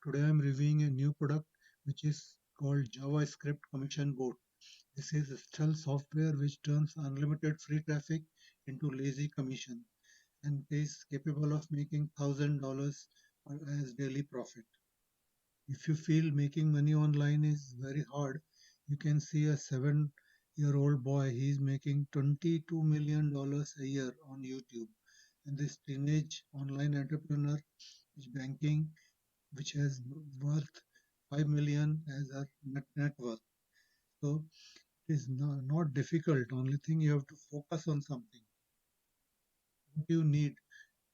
Today I'm reviewing a new product which is called JavaScript Commission Bot. This is a stealth software which turns unlimited free traffic into lazy commission and is capable of making $1,000 as daily profit. If you feel making money online is very hard, you can see a 7-year-old boy. He's making $22 million a year on YouTube. And this teenage online entrepreneur is banking, which has worth 5 million as our net worth. So it is not difficult. Only thing you have to focus on something. What you need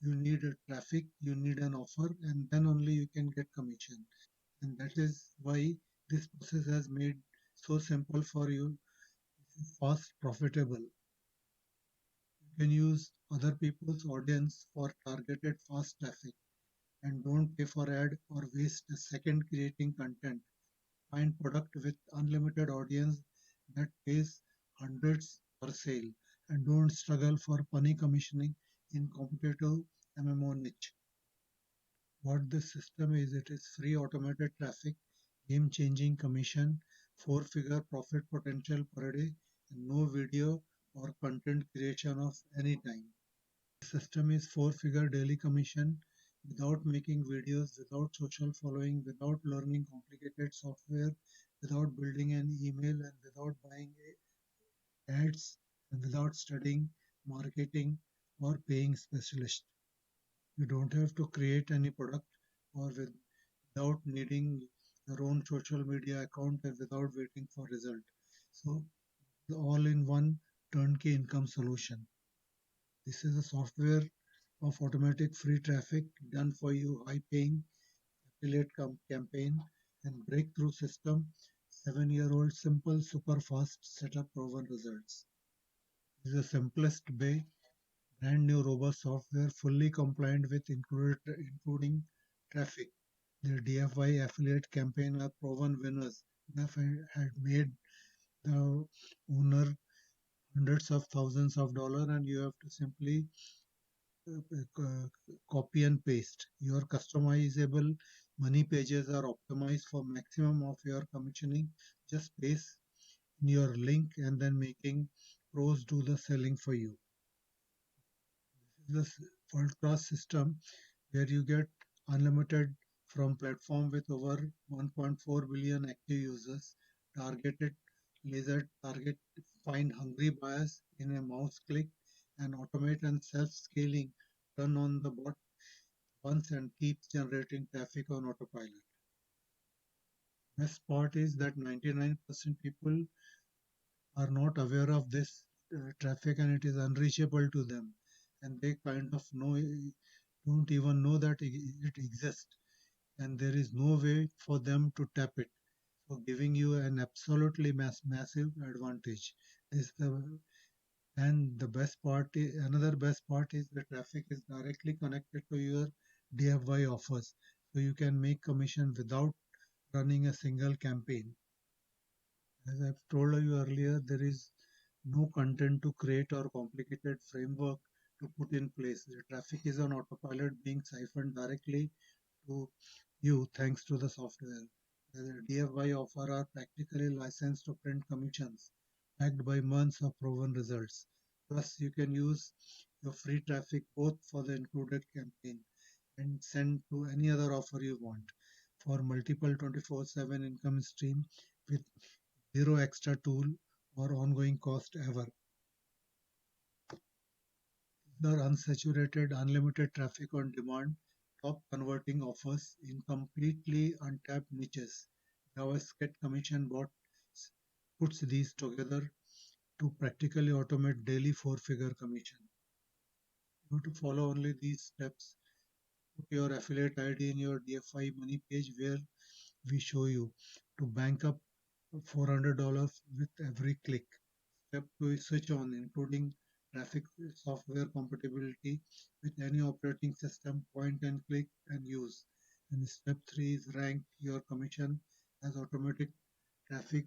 a traffic, you need an offer, and then only you can get commission. And that is why this process has made so simple for you, fast, profitable. You can use other people's audience for targeted fast traffic and don't pay for ad or waste a second creating content. Find product with unlimited audience that pays hundreds per sale and don't struggle for penny commissioning in competitive MMO niche. What this system is, it is free automated traffic, game changing commission, four-figure profit potential per day, and no video or content creation of any time. The system is four-figure daily commission without making videos, without social following, without learning complicated software, without building an email, and without buying ads, and without studying marketing or paying specialists. You don't have to create any product or without needing your own social media account and without waiting for result. So the all-in-one turnkey income solution. This is a software of automatic free traffic done for you, high-paying affiliate campaign and breakthrough system. 7-year-old simple, super fast setup proven results. This is the simplest way. Brand new robust software fully compliant with including traffic. Their DFY affiliate campaign are proven winners. They had made the owner hundreds of thousands of dollars, and you have to simply copy and paste. Your customizable money pages are optimized for maximum of your commissioning. Just paste in your link and then making pros do the selling for you. This is the world-class system where you get unlimited from platform with over 1.4 billion active users, targeted laser target, find hungry buyers in a mouse click, and automate and self-scaling, turn on the bot once and keeps generating traffic on autopilot. Best part is that 99% people are not aware of this traffic and it is unreachable to them, and they kind of don't even know that it exists, and there is no way for them to tap it. So giving you an absolutely massive advantage. This the and the best part another best part is the traffic is directly connected to your DFY offers, so you can make commission without running a single campaign. As I've told you earlier, there is no content to create or complicated framework to put in place. The traffic is on autopilot being siphoned directly to you thanks to the software. The DFY offer are practically licensed to print commissions backed by months of proven results. Plus, you can use your free traffic both for the included campaign and send to any other offer you want for multiple 24/7 income stream with zero extra tool or ongoing cost ever. The unsaturated, unlimited traffic on demand, top converting offers in completely untapped niches. JavaScript Commission Bot puts these together to practically automate daily four-figure commission. You have to follow only these steps. Put your affiliate ID in your DFI money page where we show you to bank up $400 with every click. Step 2 is switch on, including traffic software compatibility with any operating system, point and click and use. And step 3 is rank your commission as automatic traffic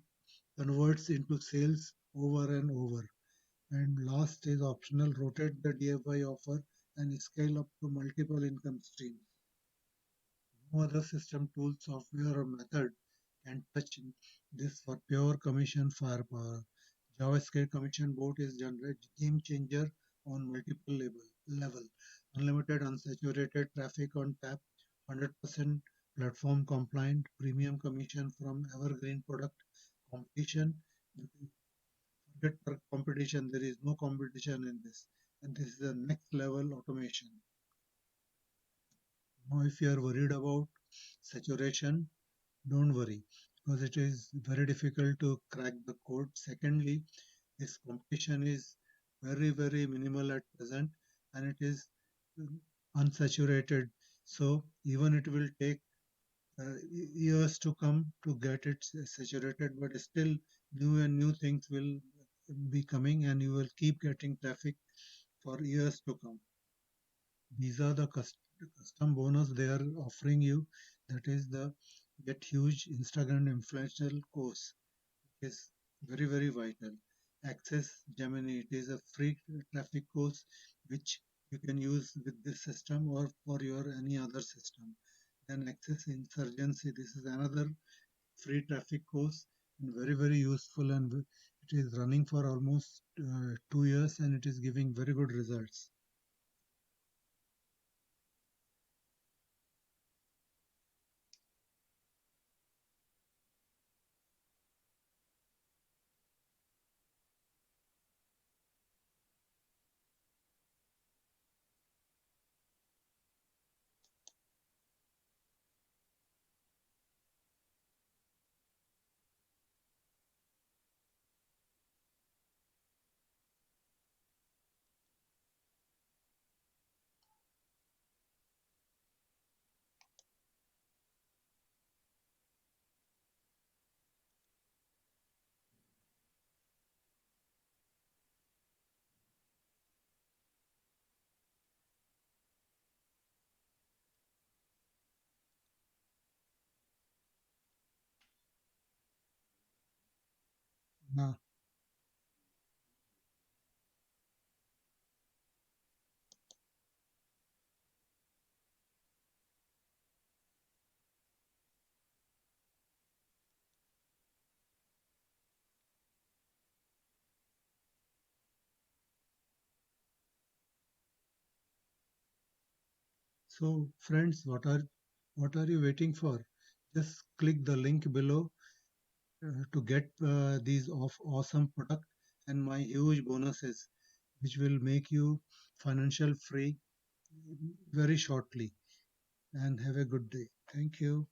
converts into sales over and over. And last is optional, rotate the DFI offer and scale up to multiple income streams. No other system, tool, software, or method can touch this for pure commission firepower. JavaScript Commission Boot is generate game changer on multiple level. Unlimited unsaturated traffic on tap, 100% platform compliant, premium commission from evergreen product competition. You can forget for competition, there is no competition in this. And this is the next level automation. Now, if you are worried about saturation, don't worry because it is very difficult to crack the code. Secondly, this competition is very minimal at present and it is um, unsaturated. So even it will take years to come to get it saturated, but still new and new things will be coming and you will keep getting traffic for years to come. These are the custom bonus they are offering you. That is the Get Huge Instagram Influential course is very vital. Access Gemini. It is a free traffic course which you can use with this system or for your any other system. Then Access Insurgency. This is another free traffic course and very useful and it is running for almost 2 years and it is giving very good results. Now, so friends, what are you waiting for? Just click the link below to get these awesome product and my huge bonuses which will make you financial free very shortly and have a good day. Thank you.